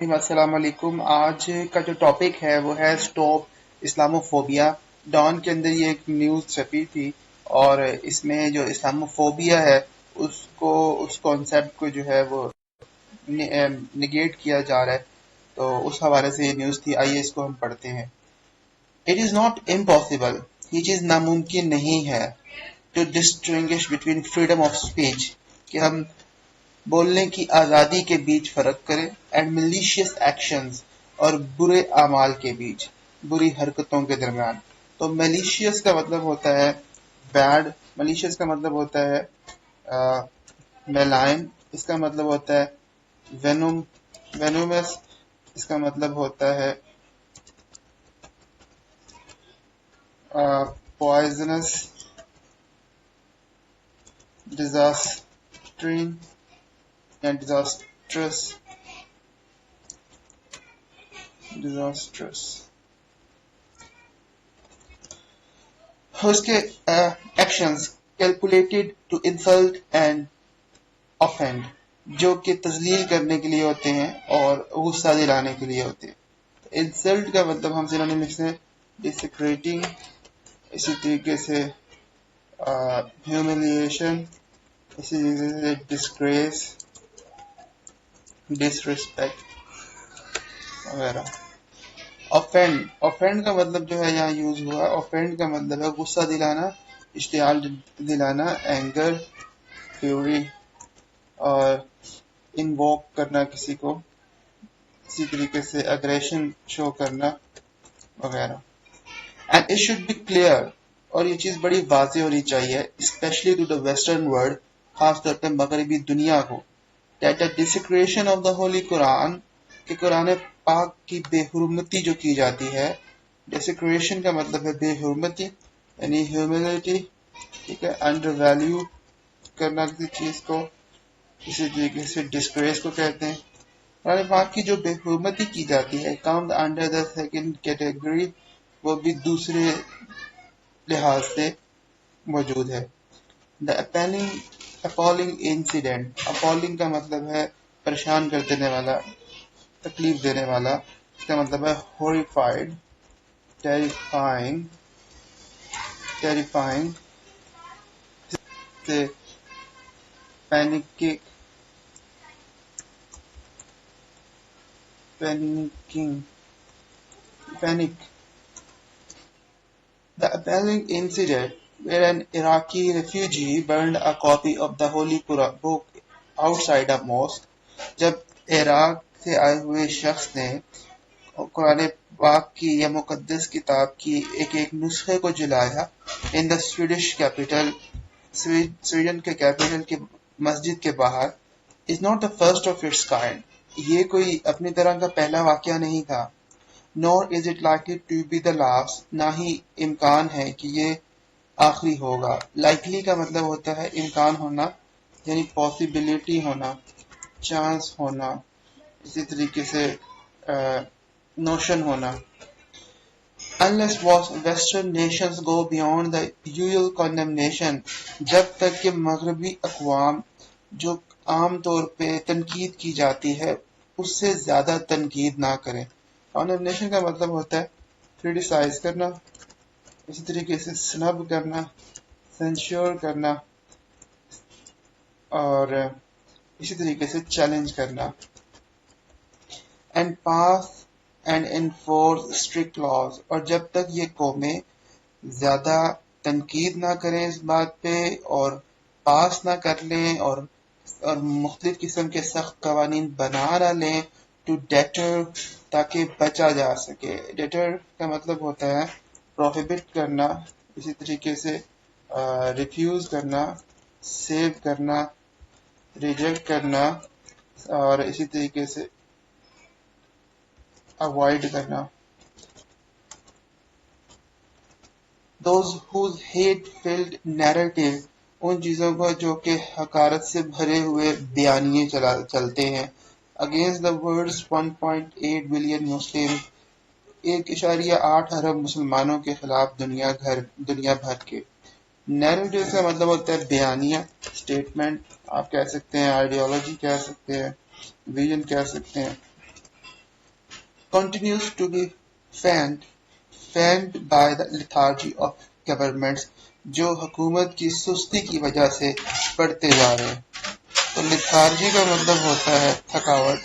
السلام علیکم۔ آج کا جو ٹاپک ہے وہ ہے اسٹاپ اسلاموفوبیا۔ ڈان کے اندر یہ ایک نیوز چھپی تھی اور اس میں جو اسلاموفوبیا ہے اس کانسیپٹ کو جو ہے وہ نگیٹ کیا جا رہا ہے، تو اس حوالے سے یہ نیوز تھی۔ آئیے اس کو ہم پڑھتے ہیں۔ اٹ از ناٹ امپاسبل، یہ چیز ناممکن نہیں ہے، to distinguish between freedom of speech, کہ ہم بولنے کی آزادی کے بیچ فرق کریں، اینڈ ملیشیس ایکشنز، اور برے اعمال کے بیچ، بری حرکتوں کے درمیان۔ تو ملیشیس کا مطلب ہوتا ہے بیڈ، ملیشیس کا مطلب ہوتا ہے میلائن، اس کا مطلب ہوتا ہے وینومس، اس کا مطلب ہوتا ہے پوائزنس، ڈیزاسٹرین یا ڈیزاسٹرس۔ اس کے actions calculated to insult and offend, جو کہ تذلیل کرنے کے لیے ہوتے ہیں اور غصہ دلانے کے لیے ہوتے ہیں۔ انسلٹ کا مطلب ہم سینونیم لکھتے ہیں ڈیسیکریٹنگ، اسی طریقے سے ہیوملیشن، اسی طریقے سے ڈسگریس، ڈسریسپیکٹ وغیرہ۔ اوفینڈ کا مطلب جو ہے یہاں یوز ہوا، اوفینڈ کا مطلب ہے غصہ دلانا، اشتعال دلانا، اینگر، فیوری، اور انووک کرنا کسی کو، اسی طریقے سے اگریشن شو کرنا وغیرہ۔ And it should be clear, اور یہ چیز بڑی واضح ہونی چاہیے، especially to the western world, خاص طور پہ مغربی دنیا کو، that the desecration of the holy Quran, کہ قرآن پاک کی بے حرمتی جو کی جاتی ہے۔ ڈیسیکریشن کا مطلب ہے بے حرمتی، یعنی ہیوملٹی، ٹھیک ہے، انڈر ویلیو کرنا کسی چیز کو، اسی طریقے سے ڈسگریس کو کہتے ہیں۔ قرآن پاک کی جو بے حرمتی کی جاتی ہے، کام انڈر دا سیکنڈ کیٹیگری، وہ بھی دوسرے لحاظ سے موجود ہے۔ دا اپالنگ انسیڈنٹ، اپالنگ کا مطلب ہے پریشان کر دینے والا، تکلیف دینے والا، اس کا مطلب ہے ہوریفائڈ، ٹیریفائنگ سے panic, The appalling incident where an Iraqi refugee burned a copy of the Holy Quran book outside a mosque، جب عراق سے آئے ہوئے شخص نے قرآن پاک کی یا مقدس کتاب کی ایک نسخے کو جلایا in the Swedish capital، Sweden کے کیپٹل کی مسجد کے باہر، is not the first of its kind، یہ کوئی اپنی طرح کا پہلا واقعہ نہیں تھا۔ nor is it likely to be the last، نہ ہی امکان ہے کہ یہ آخری ہوگا۔ likely کا مطلب ہوتا ہے امکان ہونا، یعنی possibility ہونا، چانس ہونا، اسی طریقے سے نوشن ہونا۔ unless western nations go beyond the usual condemnation، جب تک کہ مغربی اقوام جو عام طور پہ تنقید کی جاتی ہے اس سے زیادہ تنقید نہ کریں۔ کانڈمنیشن کا مطلب ہوتا ہے کریٹیسائز کرنا، اسی طریقے سے سنب کرنا، سینشور کرنا، اور اسی طریقے سے چیلنج کرنا۔ And pass and enforce strict laws, اور جب تک یہ قومیں زیادہ تنقید نہ کریں اس بات پہ اور پاس نہ کر لیں اور مختلف قسم کے سخت قوانین بنا نہ لیں ٹو ڈیٹر، تاکہ بچا جا سکے۔ ڈیٹر کا مطلب ہوتا ہے پروہیبٹ کرنا، اسی طریقے سے ریفیوز کرنا، سیو کرنا، ریجیکٹ کرنا، اور اسی طریقے سے اوائڈ کرنا۔ Those whose hate-filled narrative، ان چیزوں کو جو کہ حقارت سے بھرے ہوئے بیانیے چلتے ہیں۔ Against the world's 1.8 billion Muslims، 1.8 ارب مسلمانوں کے خلاف دنیا بھر کے۔ نیریٹو کا مطلب ہوتا ہے بیانیہ، اسٹیٹمنٹ آپ کہہ سکتے ہیں، آئیڈیالوجی کہہ سکتے ہیں، ویژن کہہ سکتے ہیں۔ continues to be fanned by the lethargy of governments جو حکومت کی سستی کی وجہ سے بڑھتے جا رہے ہیں. تو lethargy کا مطلب ہوتا ہے تھکاوٹ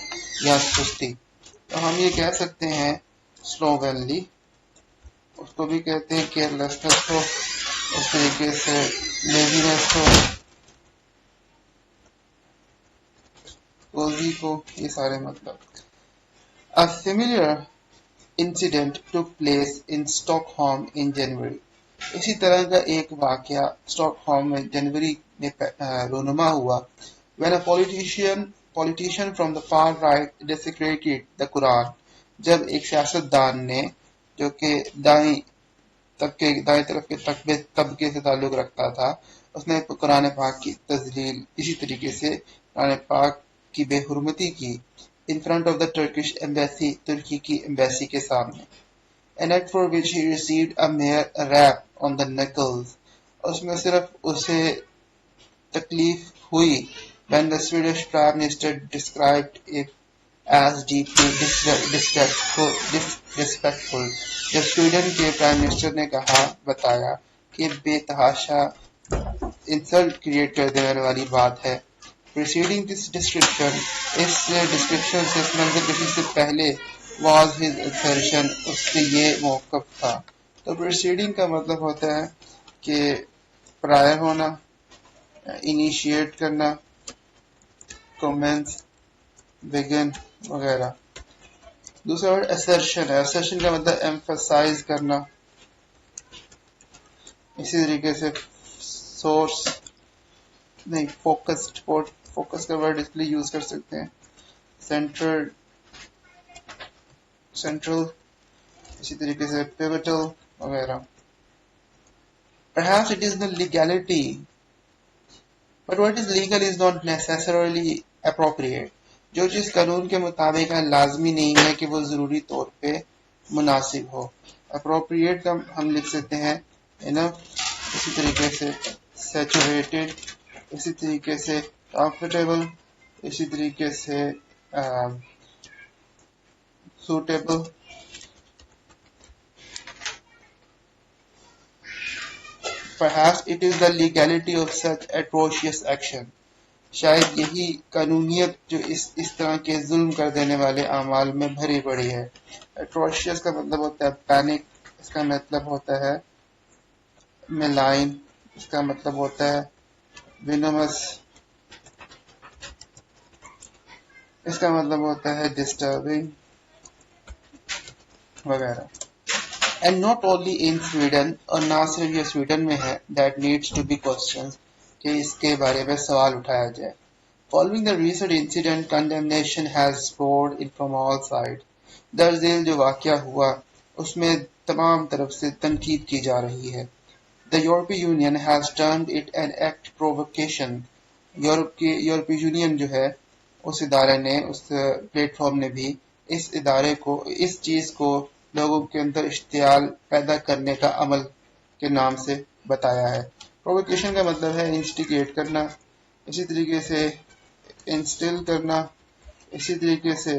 یا سستی. تو ہم یہ کہہ سکتے ہیں slovenly، اس کو بھی کہتے ہیں carelessness کو، اس طریقے سے laziness کو، cozy کو، یہ سارے مطلب. A similar incident took place in Stockholm in January. اسی طرح کا ایک واقعہ اسٹاک ہوم میں جنوری میں رونما ہوا. When a politician from the far right desecrated the Quran. جب ایک سیاستدان نے جو کہ دائیں طرف کے طبقے سے تعلق رکھتا تھا، اس نے قرآن پاک کی تذلیل، اسی طریقے سے قرآن پاک کی بے حرمتی کی. In front of the Turkish embassy، ترکی کی ایمبیسی کے سامنے. An act for which he received a mere rap on the knuckles. اس میں صرف اسے تکلیف ہوئی. When the Swedish Prime Minister described it as deeply disrespectful. جب سویڈن کے پرائم منسٹر نے بتایا کہ بے تحاشا انسلٹ کریٹ کر دینے والی بات ہے. Preceding this description، اس ڈسکرپشن سے، اس منظر کشی سے پہلے was his assertion، اس سے یہ موقف تھا. تو preceding کا مطلب ہوتا ہے کہ پرائر ہونا، انیشیٹ کرنا، commence، begin وغیرہ. دوسرا ورڈ assertion ہے. assertion کا مطلب emphasize کرنا. اسی طریقے سے source نہیں، فوکس کا ورڈ اس لیے یوز کر سکتے ہیں. سینٹرل، اسی طریقے سے pivotal وغیرہ. Perhaps it is the legality، but what is legal is not necessarily appropriate. جو چیز قانون کے مطابق ہے لازمی نہیں ہے کہ وہ ضروری طور پہ مناسب ہو. appropriate کا ہم لکھ سکتے ہیں enough، اسی طریقے سے saturated، اسی طریقے سے comfortable، اسی طریقے سے suitable. Perhaps it is the legality of such atrocious action. شاید یہی قانونیت جو اس طرح کے ظلم کر دینے والے اعمال میں بھری پڑی ہے. atrocious کا مطلب ہوتا ہے پینک، اس کا مطلب ہوتا ہے ملائن، اس کا مطلب ہوتا ہے وینومس، اس کا مطلب ہوتا ہے ڈسٹربنگ وغیرہ. And not only in Sweden، اور نہ صرف یہ سویڈن میں ہے، that needs to be questioned، کہ اس کے بارے میں سوال اٹھایا جائے. Following the recent incident، condemnation has poured in from all sides. درج ذیل جو واقعہ ہوا اس میں تمام طرف سے تنقید کی جا رہی ہے. The European Union has termed it an act provocation. یورپی یونین جو ہے اس ادارے نے، اس پلیٹ فارم نے بھی اس چیز کو لوگوں کے اندر اشتعال پیدا کرنے کا عمل کے نام سے بتایا ہے. پرووکیشن کا مطلب ہے انسٹیگیٹ کرنا، اسی طریقے سے انسٹل کرنا، اسی طریقے سے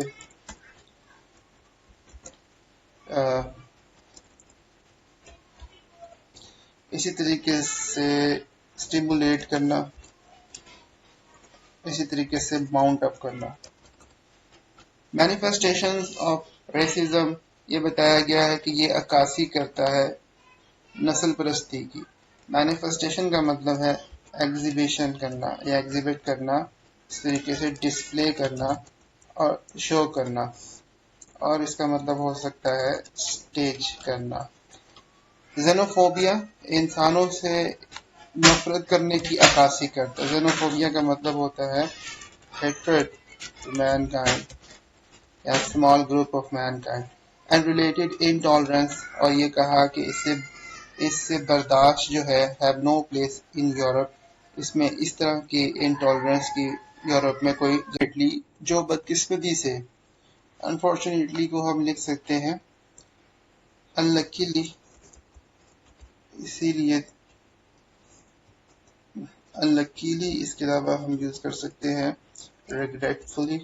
اسٹیمولیٹ کرنا، اسی طریقے سے ماؤنٹ اپ کرنا. مینیفیسٹیشنز آف ریسزم، یہ بتایا گیا ہے کہ یہ عکاسی کرتا ہے نسل پرستی کی. مینیفیسٹیشن کا مطلب ہے ایگزیبیشن کرنا یا ایگزیبٹ کرنا، اس طریقے سے ڈسپلے کرنا اور شو کرنا، اور اس کا مطلب ہو سکتا ہے سٹیج کرنا. زینوفوبیا، انسانوں سے نفرت کرنے کی عکاسی کرتا ہے. زینوفوبیا کا مطلب ہوتا ہے hatred to mankind یا small group of mankind. And related intolerance، اور یہ کہا کہ اس سے برداشت جو ہے have no place in Europe، اس میں اس طرح کی انٹالرنس کی یورپ میں کوئی جو بدقسمتی سے، unfortunately کو ہم لکھ سکتے ہیں unluckily، اسی لیے unluckily اس کے علاوہ ہم یوز کر سکتے ہیں regretfully.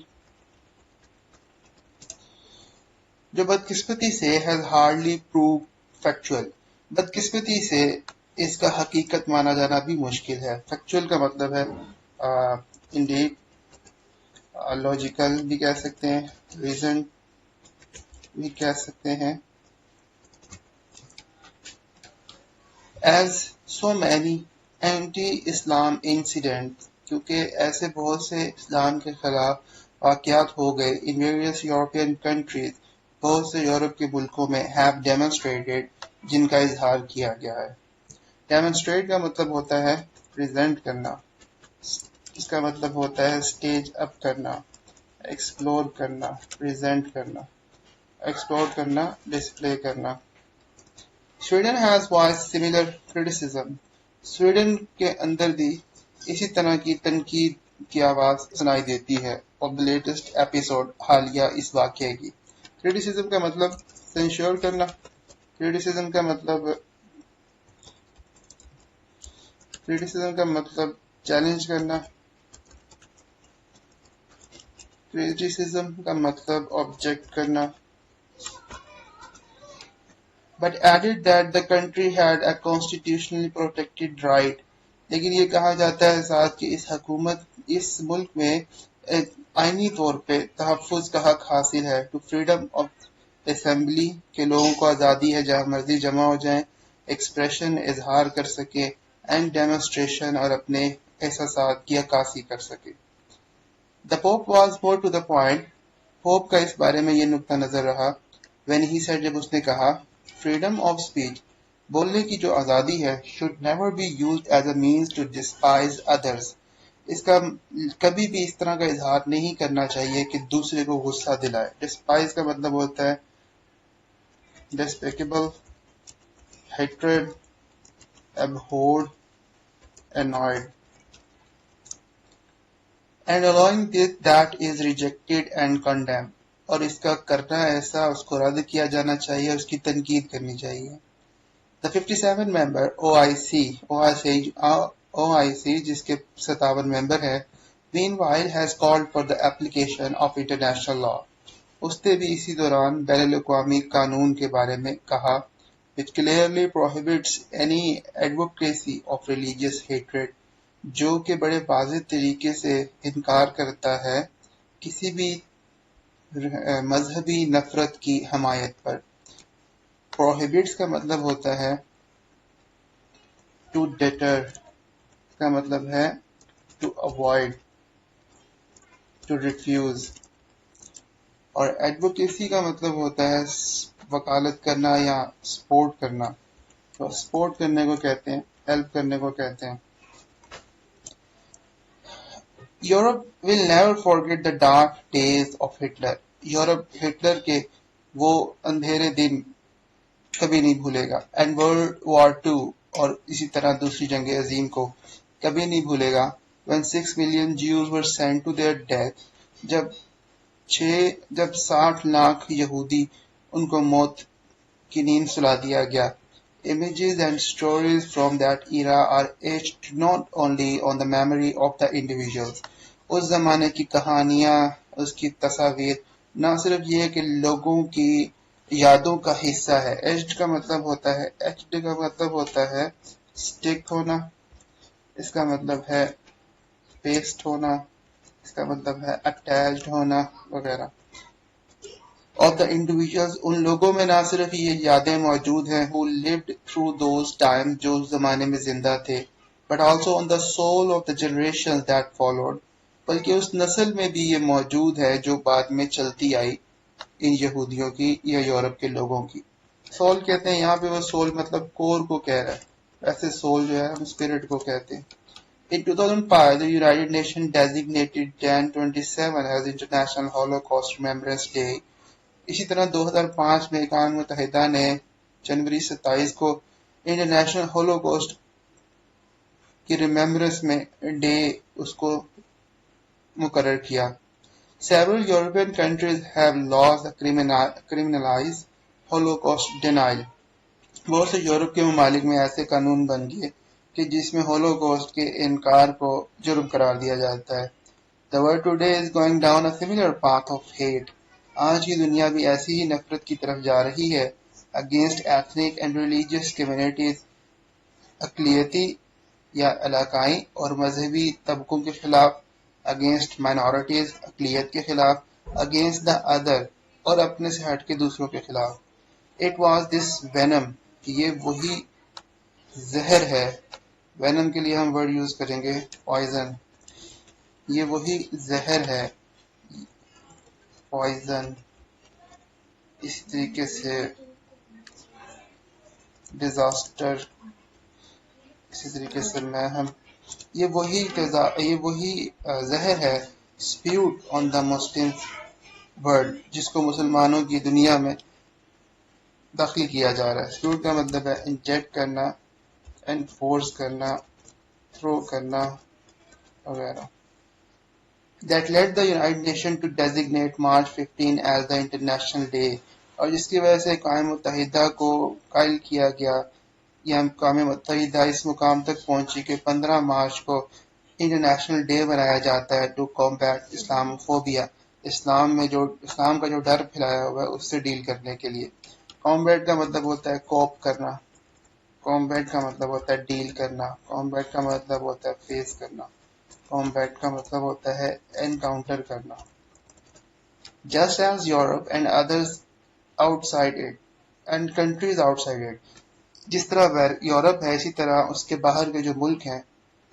جو بدقسمتی سے has hardly proved factual. بدقسمتی سے اس کا حقیقت مانا جانا بھی مشکل ہے. فیکچوئل کا مطلب ہے انڈیڈ، لاجیکل بھی کہہ سکتے ہیں، ریزن بھی کہہ سکتے ہیں. As so many anti-Islam incidents، کیونکہ ایسے بہت سے اسلام کے خلاف واقعات ہو گئے in various European countries، بہت سے یورپ کے ملکوں میں have demonstrated، جن کا اظہار کیا گیا ہے. demonstrate کا مطلب ہوتا ہے پریزنٹ کرنا، اس کا مطلب ہوتا ہے اسٹیج اپ کرنا، ایکسپلور کرنا، پریزنٹ کرنا، ایکسپلور کرنا، ڈسپلے کرنا. Sweden has voiced similar criticism. Sweden کے اندر بھی اسی طرح کی تنقید کی آواز سنائی دیتی ہے of the latest episode، حالیہ اس واقعے کی. criticism کا مطلب سینشور کرنا، criticism کا مطلب چیلنج کرنا، criticism کا مطلب آبجیکٹ کرنا. But added that the country had a constitutionally protected right، لیکن یہ کہا جاتا ہے ساتھ کہ اس ملک میں آئینی طور پہ تحفظ کا حق حاصل ہے to freedom of assembly، کہ لوگوں کو آزادی ہے جہاں مرضی جمع ہو جائیں، ایکسپریشن اظہار کر سکے، اینڈ ڈیمونسٹریشن اور اپنے احساسات کی عکاسی کر سکے. The Pope was more to the point، Pope کا اس بارے میں یہ نقطہ نظر رہا when he said، جب اس نے کہا freedom of speech، بولنے کی جو آزادی ہے should never be used as a means to despise others، اس کا کبھی بھی اس طرح کا اظہار نہیں کرنا چاہیے کہ دوسرے کو غصہ دلائے. despise کا مطلب ہوتا ہے despicable، hatred، abhorred، annoyed. And allowing this that is rejected and condemned، اور اس کا کرنا ایسا اس کو رد کیا جانا چاہیے، اس کی تنقید کرنی چاہیے. The 57 member OIC جس کے 57 ممبر ہے meanwhile has called for the application of international law، اس نے بھی اسی دوران بین الاقوامی قانون کے بارے میں کہا which clearly prohibits any advocacy of religious hatred، جو کہ بڑے واضح طریقے سے انکار کرتا ہے کسی بھی مذہبی نفرت کی حمایت پر. prohibits کا مطلب ہوتا ہے to deter، کا مطلب ہے to avoid، to refuse، اور advocacy کا مطلب ہوتا ہے وکالت کرنا یا سپورٹ کرنا. تو سپورٹ کرنے کو کہتے ہیں، ہیلپ کرنے کو کہتے ہیں. Europe will never forget the dark days of Hitler، Europe Hitler کے وہ اندھیرے دن کبھی نہیں بھولے گا. اینڈ ورلڈ وار ٹو، اور اسی طرح دوسری جنگ عظیم کو کبھی نہیں بھولے گا. when 6 million Jews were sent to their death، جب 60 لاکھ یہودی ان کو موت کی نیند سلا دیا گیا. Images and stories from that era are etched not only on the memory of the individuals، اس زمانے کی کہانیاں، اس کی تصاویر نہ صرف یہ کہ لوگوں کی یادوں کا حصہ ہے. ایچڈ کا مطلب ہوتا ہے، ایچڈ کا مطلب ہوتا ہے سٹک ہونا، اس کا مطلب ہے پیسٹ ہونا، اس کا مطلب ہے اٹیچڈ ہونا وغیرہ. of the individuals، ان لوگوں میں نہ صرف یہ یادیں موجود ہیں who lived through those times، جو اس زمانے میں زندہ تھے، but also on the soul of the generations that followed، بلکہ اس نسل میں بھی یہ موجود ہے جو بعد میں چلتی آئی ان یہودیوں کی یا یورپ کے لوگوں کی. سول کہتے ہیں یہاں پہ، وہ سول مطلب کور کو کہہ رہا ہے، ویسے سول جو ہے ہم اسپرٹ کو کہتے ہیں. In 2005 the United Nations designated Jan 27 as International Holocaust Remembrance Day. اسی طرح 2005 میں اقوام متحدہ نے جنوری 27 کو انٹرنیشنل ہولوکاسٹ کی ریممبرنس میں ڈے اس کو مقرر کیا. Several European countries have laws that criminalize Holocaust denial، بہت سے یورپ کے ممالک میں ایسے قانون بن گئے کہ جس میں ہولوکاسٹ کے انکار کو جرم قرار دیا جاتا ہے. The world today is going down a similar path of hate، آج کی دنیا بھی ایسی ہی نفرت کی طرف جا رہی ہے against ethnic and religious communities, اقلیتی یا علاقائی اور مذہبی طبقوں کے خلاف، اگینسٹ مائنورٹیز اقلیت کے خلاف، اگینسٹ دا ادر اور اپنے سے ہٹ کے دوسروں کے خلاف۔ اٹ واز دس وینم، یہ وہی زہر ہے۔ وینم کے لیے ہم ورڈ یوز کریں گے پوائزن، یہ وہی زہر ہے، پوائزن۔ اسی طریقے سے ڈیزاسٹر، اسی طریقے سے مہم، یہ وہی زہر ہے اسپیوڈ آن دا مسلم ورلڈ، جس کو مسلمانوں کی دنیا میں داخل کیا جا رہا ہے۔ اسپیوڈ کا مطلب ہے انجیکٹ کرنا، انفورس کرنا، تھرو کرنا وغیرہ۔ That led the United Nations to designate March 15 as the International Day، اور جس کی وجہ سے اقوام متحدہ کو قائل کیا گیا، یا اقوام متحدہ اس مقام تک پہنچی کہ 15 مارچ کو انٹرنیشنل ڈے بنایا جاتا ہے ٹو کمبیٹ اسلاموفوبیا، اسلام کا جو ڈر پھیلایا ہوا ہے اس سے ڈیل کرنے کے لیے۔ کمبیٹ کا مطلب ہوتا ہے کوپ کرنا، کمبیٹ کا مطلب ہوتا ہے ڈیل کرنا، کمبیٹ کا مطلب ہوتا ہے فیس کرنا، کمبیٹ کا مطلب ہوتا ہے انکاؤنٹر کرنا۔ Just as Europe and others outside it and countries outside it، جس طرح یورپ ہے اسی طرح اس کے باہر کے جو ملک ہیں،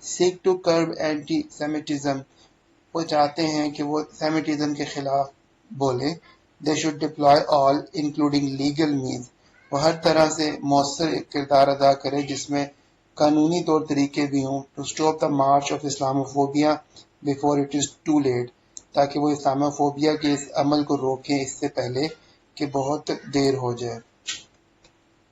seek to curb anti-Semitism، وہ چاہتے ہیں کہ وہ سیمیٹزم کے خلاف بولیں۔ They should deploy all including legal means، وہ ہر طرح سے مؤثر کردار ادا کرے جس میں قانونی طور طریقے بھی ہوں، to stop the march of Islamophobia before it is too late، تاکہ وہ اسلاموفوبیا کے اس عمل کو روکیں اس سے پہلے کہ بہت دیر ہو جائے۔